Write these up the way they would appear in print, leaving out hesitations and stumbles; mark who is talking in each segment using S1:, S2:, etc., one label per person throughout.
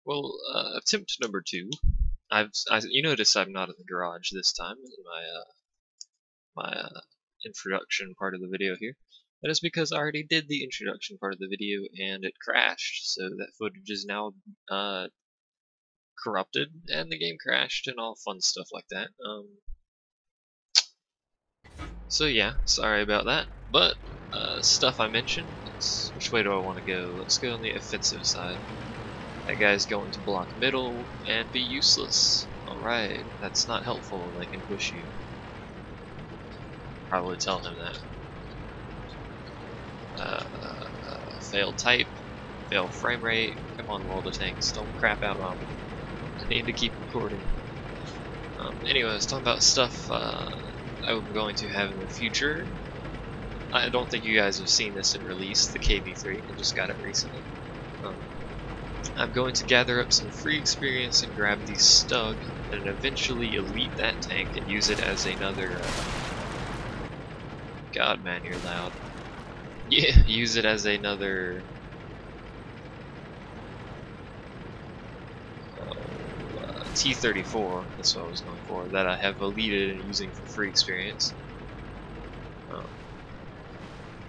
S1: Well, attempt number two. You notice I'm not in the garage this time in my introduction part of the video here. That is because I already did the introduction part of the video and it crashed, so that footage is now corrupted and the game crashed and all fun stuff like that. So yeah, sorry about that. But stuff I mentioned. Which way do I want to go? Let's go on the offensive side. That guy's going to block middle and be useless. Alright, that's not helpful. They can push you. Probably tell him that. Failed type, failed frame rate. Come on, World of Tanks, don't crap out on me. I need to keep recording. Anyways, talking about stuff I'm going to have in the future. I don't think you guys have seen this in release, the KV3. I just got it recently. I'm going to gather up some free experience and grab the Stug and eventually elite that tank and use it as another God, man, you're loud. Yeah, use it as another T-34, that's what I was going for, that I have eluded and using for free experience.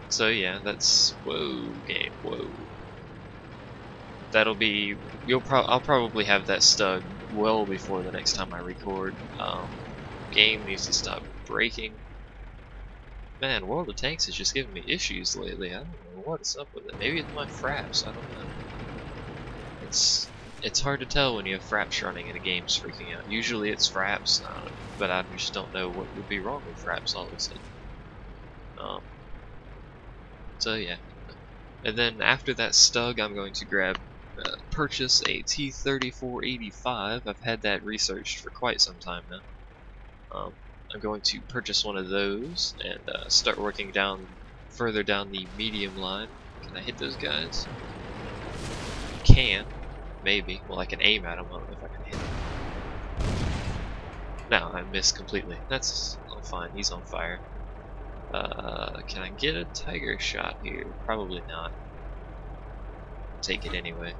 S1: So yeah, that's, whoa, game, whoa. That'll be, I'll probably have that Stug well before the next time I record. Game needs to stop breaking. Man, World of Tanks is just giving me issues lately. I don't know what's up with it. Maybe it's my fraps, I don't know. It's hard to tell when you have fraps running and a game's freaking out. Usually it's fraps, but I just don't know what would be wrong with fraps all of a sudden. So yeah. And then after that Stug, I'm going to purchase a T-3485. I've had that researched for quite some time now. I'm going to purchase one of those and start working further down the medium line. Can I hit those guys? Can. Maybe. Well, I can aim at them. I don't know if I can hit them. No, I missed completely. That's all fine. He's on fire. Can I get a tiger shot here? Probably not. Take it anyway.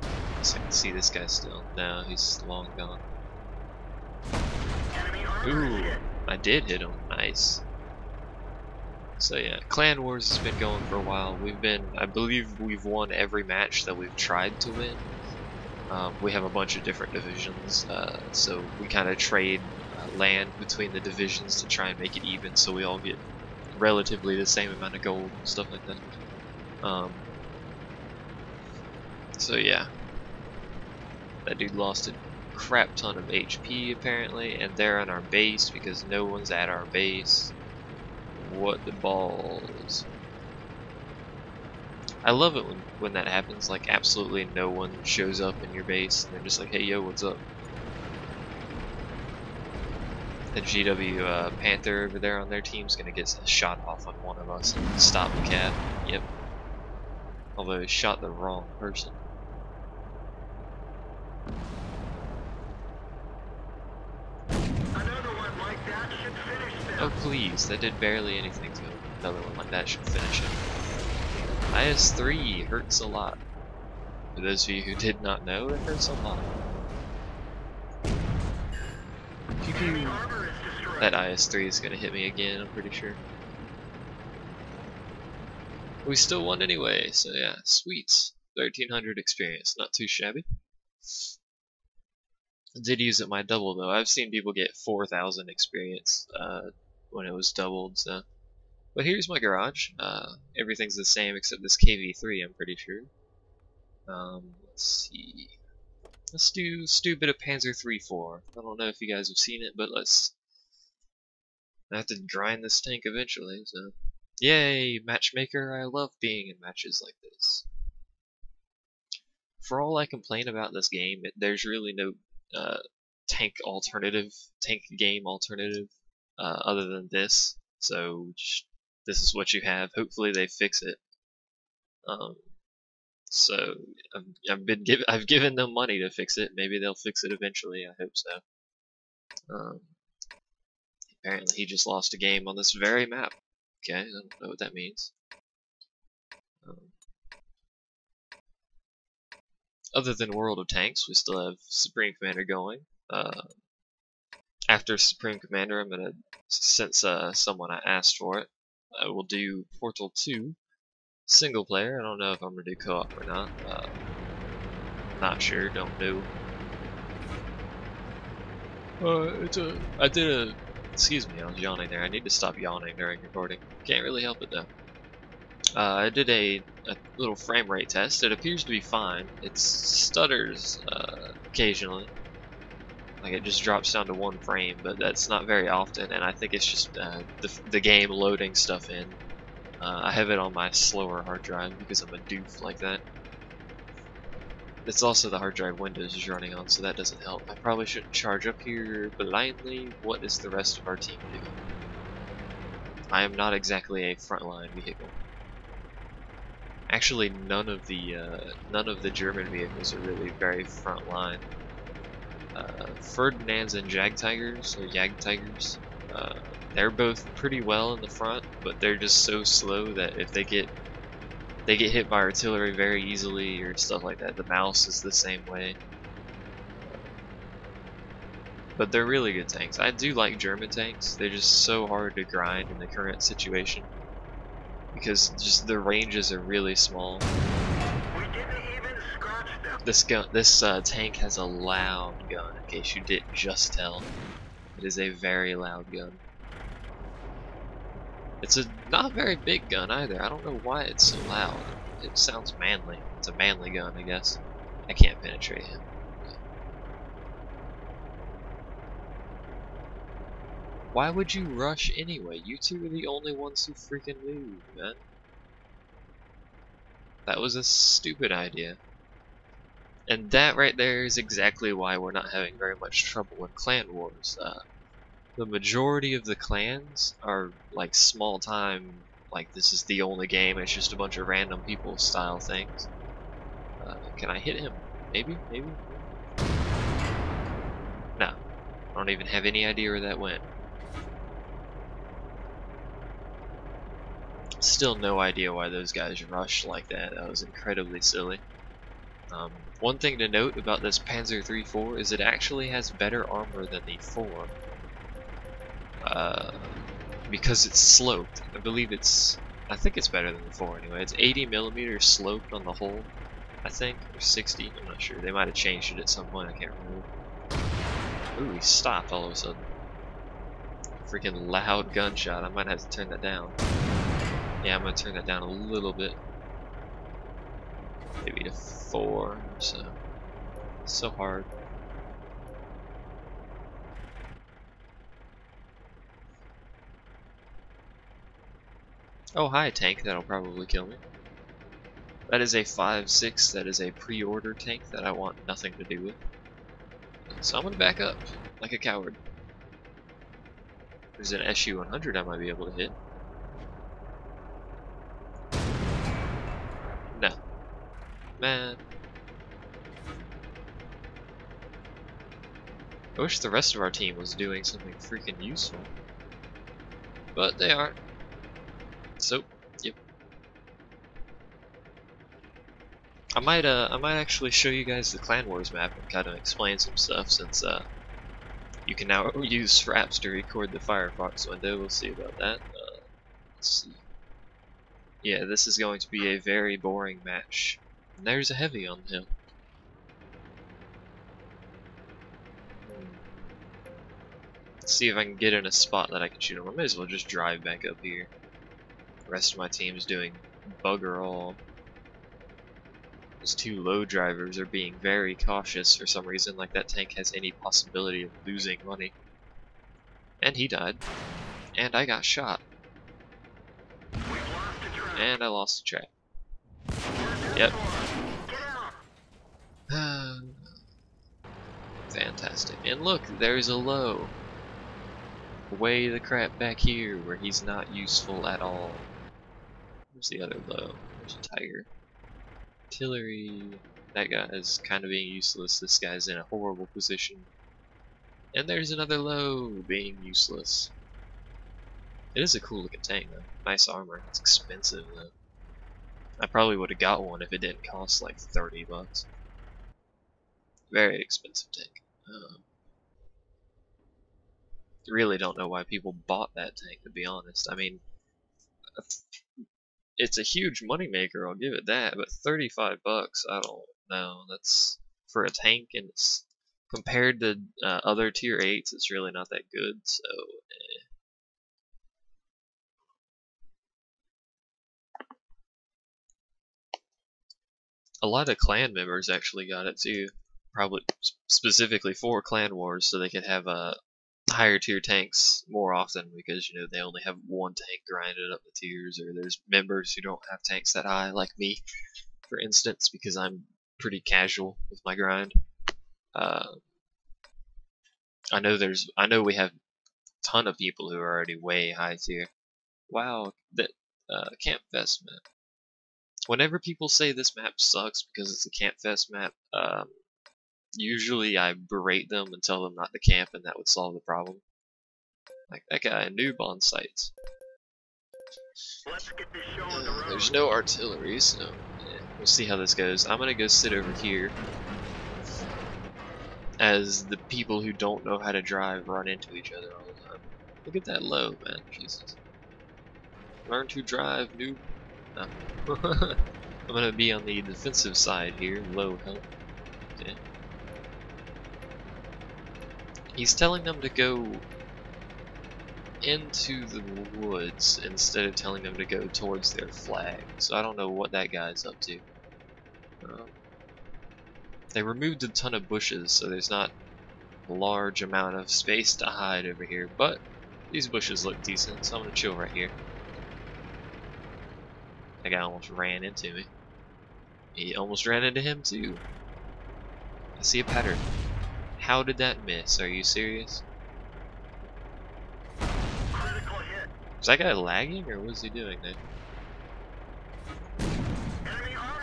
S1: So I can see this guy still. No, he's long gone. Ooh, I did hit him. Nice. So yeah, Clan Wars has been going for a while. I believe we've won every match that we've tried to win. We have a bunch of different divisions, so we kind of trade land between the divisions to try and make it even, so we all get relatively the same amount of gold and stuff like that. So yeah, that dude lost a crap ton of HP apparently, and they're on our base because no one's at our base. What the balls? I love it when that happens, like absolutely no one shows up in your base and they're just like, hey yo, what's up? The GW Panther over there on their team's gonna get a shot off on one of us and stop the cat. Yep. Although he shot the wrong person. Oh please, that did barely anything to him. Another one like that should finish him. IS-3 hurts a lot. For those of you who did not know, it hurts a lot. Pew pew. That IS-3 is gonna hit me again, I'm pretty sure. We still won anyway, so yeah, sweet. 1300 experience, not too shabby. I did use it my double though. I've seen people get 4000 experience when it was doubled, so. But here's my garage. Everything's the same except this KV3, I'm pretty sure. Let's see. Let's do a bit of Panzer III-4. I don't know if you guys have seen it, but I have to grind this tank eventually, so. Yay, matchmaker, I love being in matches like this. For all I complain about this game, there's really no tank game alternative other than this, so this is what you have. Hopefully they fix it. So I've given them money to fix it. Maybe they'll fix it eventually. I hope so. Apparently he just lost a game on this very map. Okay, I don't know what that means. Other than World of Tanks, we still have Supreme Commander going. After Supreme Commander, I'm gonna, since someone asked for it, I will do Portal 2 single player. I don't know if I'm gonna do co-op or not. Not sure. Don't know. Excuse me, I was yawning there. I need to stop yawning during recording. Can't really help it though. I did a little frame rate test. It appears to be fine. It stutters occasionally. Like it just drops down to 1 frame, but that's not very often, and I think it's just the game loading stuff in. I have it on my slower hard drive because I'm a doof like that. It's also the hard drive Windows is running on, so that doesn't help. I probably shouldn't charge up here blindly. What is the rest of our team doing? I am not exactly a frontline vehicle. Actually, none of the German vehicles are really very frontline. Ferdinands and Jagdtigers, or Jagdtigers, they're both pretty well in the front, but they're just so slow that if they get hit by artillery very easily or stuff like that. The mouse is the same way. But they're really good tanks. I do like German tanks. They're just so hard to grind in the current situation because just the ranges are really small. This tank has a loud gun, in case you didn't just tell. It is a very loud gun. It's a not very big gun either. I don't know why it's so loud. It sounds manly. It's a manly gun, I guess. I can't penetrate him. Why would you rush anyway? You two are the only ones who freaking move, man. That was a stupid idea. And that right there is exactly why we're not having very much trouble in clan wars. The majority of the clans are like small time, like this is the only game, it's just a bunch of random people style things. Can I hit him? Maybe? Maybe? No. I don't even have any idea where that went. Still no idea why those guys rushed like that. That was incredibly silly. One thing to note about this Panzer III-4 is it actually has better armor than the 4. Because it's sloped. I think it's better than the 4 anyway. It's 80mm sloped on the hull, I think, or 60, I'm not sure. They might have changed it at some point, I can't remember. Ooh, he stopped all of a sudden. Freaking loud gunshot, I might have to turn that down. Yeah, I'm gonna turn that down a little bit. Maybe to 4 or so. It's so hard. Oh, hi, tank. That'll probably kill me. That is a 5.6. That is a pre-order tank that I want nothing to do with. So I'm gonna back up like a coward. There's an SU-100 I might be able to hit. No. Man. I wish the rest of our team was doing something freaking useful. But they aren't. So, yep. I might actually show you guys the Clan Wars map and kind of explain some stuff, since you can now use Fraps to record the Firefox window. We'll see about that. Let's see. Yeah, this is going to be a very boring match. And there's a heavy on the hill. Let's see if I can get in a spot that I can shoot him. I may as well just drive back up here. The rest of my team is doing bugger all. Those 2 low drivers are being very cautious for some reason, like that tank has any possibility of losing money. And he died. And I got shot. And I lost the track. Yep. Fantastic. And look, there's a low. Way the crap back here where he's not useful at all. Where's the other low? There's a tiger. Artillery. That guy is kind of being useless. This guy's in a horrible position. And there's another low being useless. It is a cool looking tank though. Nice armor. It's expensive though. I probably would have got one if it didn't cost like 30 bucks. Very expensive tank. Really don't know why people bought that tank, to be honest. I mean, it's a huge moneymaker, I'll give it that, but 35 bucks, I don't know. That's for a tank, and it's compared to other tier 8s, it's really not that good, so a lot of clan members actually got it too, probably specifically for Clan Wars, so they could have higher tier tanks more often, because you know they only have one tank grinded up the tiers, or there's members who don't have tanks that high, like me, for instance, because I'm pretty casual with my grind. I know we have a ton of people who are already way high tier. Wow, that Camp Fest map. Whenever people say this map sucks because it's a Camp Fest map, usually I berate them and tell them not to camp, and that would solve the problem. Like that guy, noob on sites. There's no artillery, so yeah, we'll see how this goes. I'm gonna go sit over here as the people who don't know how to drive run into each other all the time. Look at that low, man. Jesus. Learn to drive, noob. No. I'm gonna be on the defensive side here, low health. Okay. He's telling them to go into the woods instead of telling them to go towards their flag, so I don't know what that guy's up to. They removed a ton of bushes, so there's not a large amount of space to hide over here, but these bushes look decent, so I'm gonna chill right here. That guy almost ran into me. He almost ran into him too. I see a pattern. How did that miss? Are you serious? Was that guy lagging, or what was he doing there?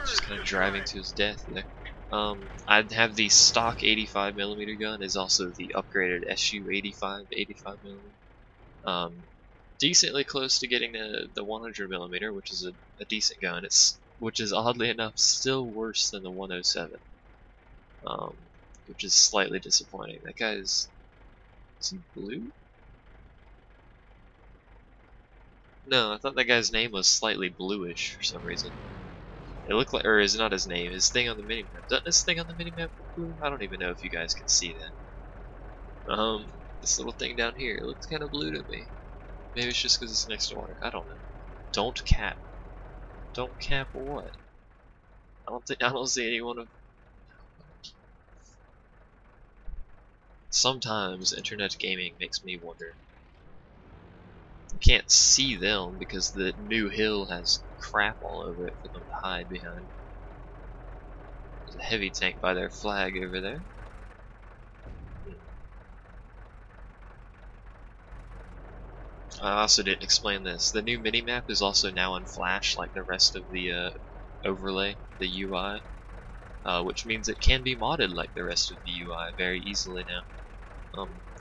S1: Just kind of driving to his death there. I'd have the stock 85mm gun, is also the upgraded SU 85mm. Decently close to getting the 100mm, which is a decent gun. Which is oddly enough still worse than the 107. Which is slightly disappointing. That guy's... is he blue? No, I thought that guy's name was slightly bluish for some reason. It looked like, or is it not his name? His thing on the minimap. Doesn't this thing on the minimap look blue? I don't even know if you guys can see that. This little thing down here, it looks kind of blue to me. Maybe it's just because it's next to water. I don't know. Don't cap. Don't cap what? I don't see anyone of. Sometimes internet gaming makes me wonder. You can't see them because the new hill has crap all over it for them to hide behind. There's a heavy tank by their flag over there. I also didn't explain this. The new minimap is also now in Flash, like the rest of the overlay, the UI, which means it can be modded like the rest of the UI very easily now.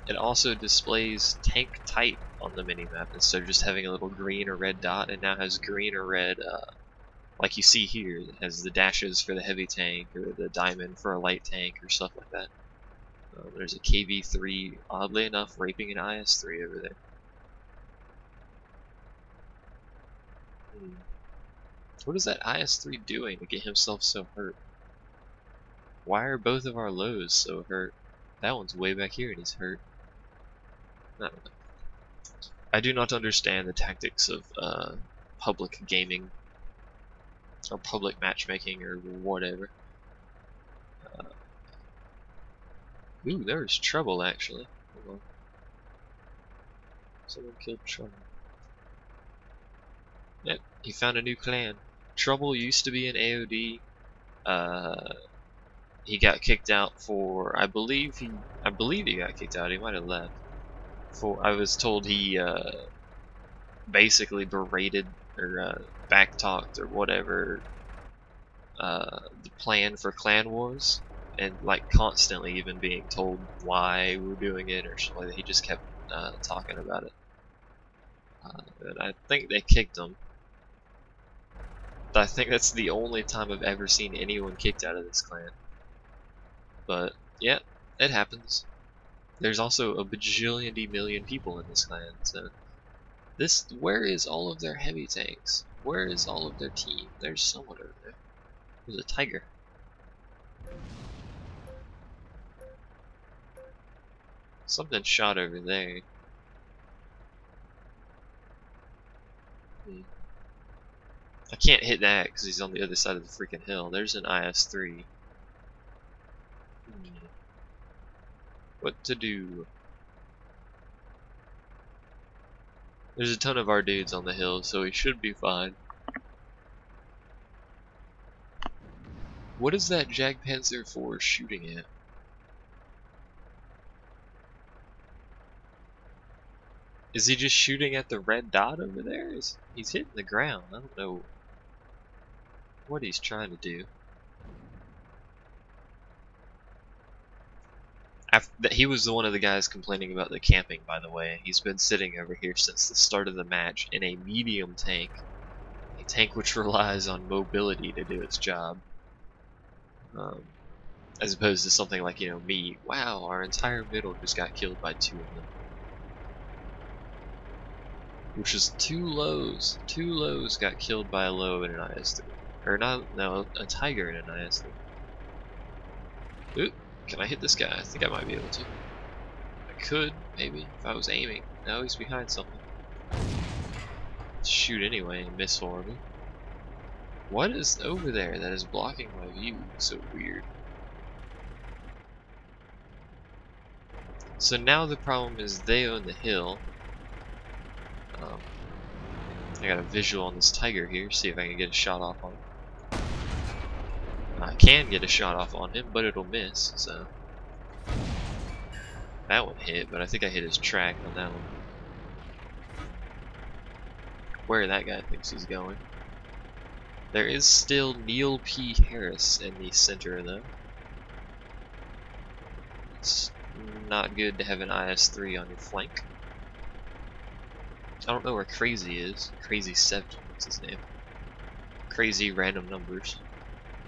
S1: It also displays tank type on the minimap instead of just having a little green or red dot. It now has green or red, like you see here. It has the dashes for the heavy tank, or the diamond for a light tank, or stuff like that. There's a KV3, oddly enough, raping an IS-3 over there. What is that IS-3 doing to get himself so hurt? Why are both of our lows so hurt? That one's way back here and he's hurt. I don't know. I do not understand the tactics of public gaming or public matchmaking or whatever. Ooh, there's trouble actually. Hold on. Someone killed Trouble. Yep, he found a new clan. Trouble used to be an AOD. He got kicked out for, I believe he got kicked out. He might have left. I was told he basically berated or backtalked or whatever the plan for Clan Wars, and like constantly even being told why we're doing it or something like that. He just kept talking about it. And I think they kicked him. I think that's the only time I've ever seen anyone kicked out of this clan. But yeah, it happens. There's also a bajillion million people in this clan, so where is all of their heavy tanks? Where is all of their team? There's someone over there. There's a tiger. Something shot over there. I can't hit that because he's on the other side of the freaking hill. There's an IS-3. What to do? There's a ton of our dudes on the hill, so he should be fine. What is that Jagdpanzer IV shooting at? Is he just shooting at the red dot over there? He's hitting the ground. I don't know what he's trying to do. He was one of the guys complaining about the camping, by the way. He's been sitting over here since the start of the match in a medium tank. A tank which relies on mobility to do its job. As opposed to something like, you know, me. Wow, our entire middle just got killed by 2 of them. Which is 2 lows. 2 lows got killed by a low in an IS-3. Or not, no, a tiger in an IS-3. Ooh, can I hit this guy? I think I might be able to. I could, maybe, if I was aiming. No, he's behind something. Let's shoot anyway and miss horribly. What is over there that is blocking my view? So weird. So now the problem is they own the hill. I got a visual on this tiger here, see if I can get a shot off on him. I can get a shot off on him, but it'll miss, so. That one hit, but I think I hit his track on that one. Where that guy thinks he's going. There is still Neil P. Harris in the center, though. It's not good to have an IS-3 on your flank. I don't know where Crazy is. Crazy7, what's his name? Crazy random numbers.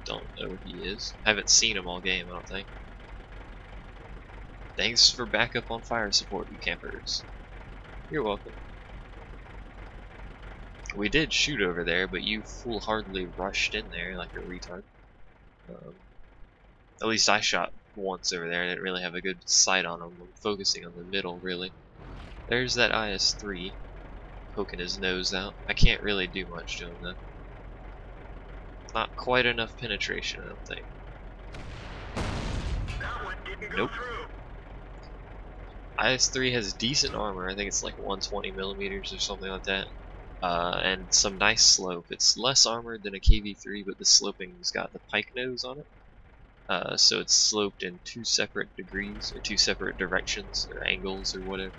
S1: Don't know where he is. Haven't seen him all game, I don't think. Thanks for backup on fire support, you campers. You're welcome. We did shoot over there, but you foolhardily rushed in there like a retard. At least I shot once over there. I didn't really have a good sight on him. I'm focusing on the middle, really. There's that IS-3. Poking his nose out. I can't really do much to him though. Not quite enough penetration, I don't think. Nope. IS-3 has decent armor. I think it's like 120 millimeters or something like that. And some nice slope. It's less armored than a KV-3, but the sloping's got the pike nose on it. So it's sloped in 2 separate degrees, or 2 separate directions, or angles, or whatever.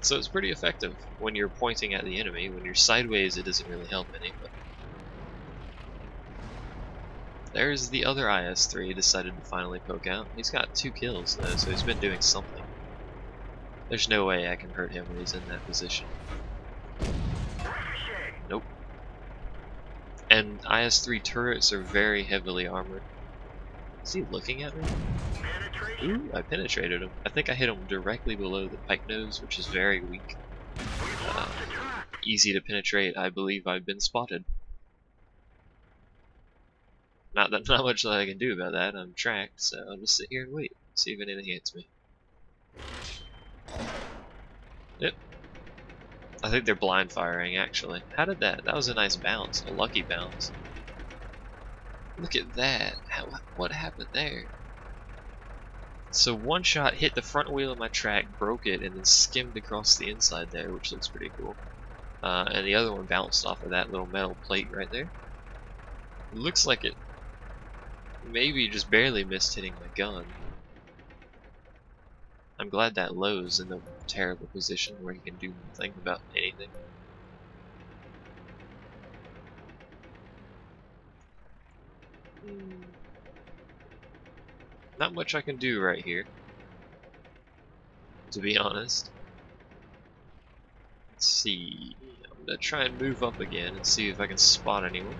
S1: So it's pretty effective when you're pointing at the enemy. When you're sideways, it doesn't really help any. But there's the other IS-3 decided to finally poke out. He's got 2 kills though, so he's been doing something. There's no way I can hurt him when he's in that position. Nope. And IS-3 turrets are very heavily armored. Is he looking at me? Ooh, I penetrated him. I think I hit him directly below the pike nose, which is very weak. Easy to penetrate. I believe I've been spotted. Not much that I can do about that. I'm tracked, so I'll just sit here and wait. See if anything hits me. Yep. I think they're blind firing, actually. How did that? That was a nice bounce. A lucky bounce. Look at that. What happened there? So one shot hit the front wheel of my track, broke it, and then skimmed across the inside there, which looks pretty cool. And the other one bounced off of that little metal plate right there. It looks like it maybe just barely missed hitting my gun. I'm glad that low's in a terrible position where he can do nothing about anything. Not much I can do right here, to be honest. Let's see. I'm gonna try and move up again and see if I can spot anyone.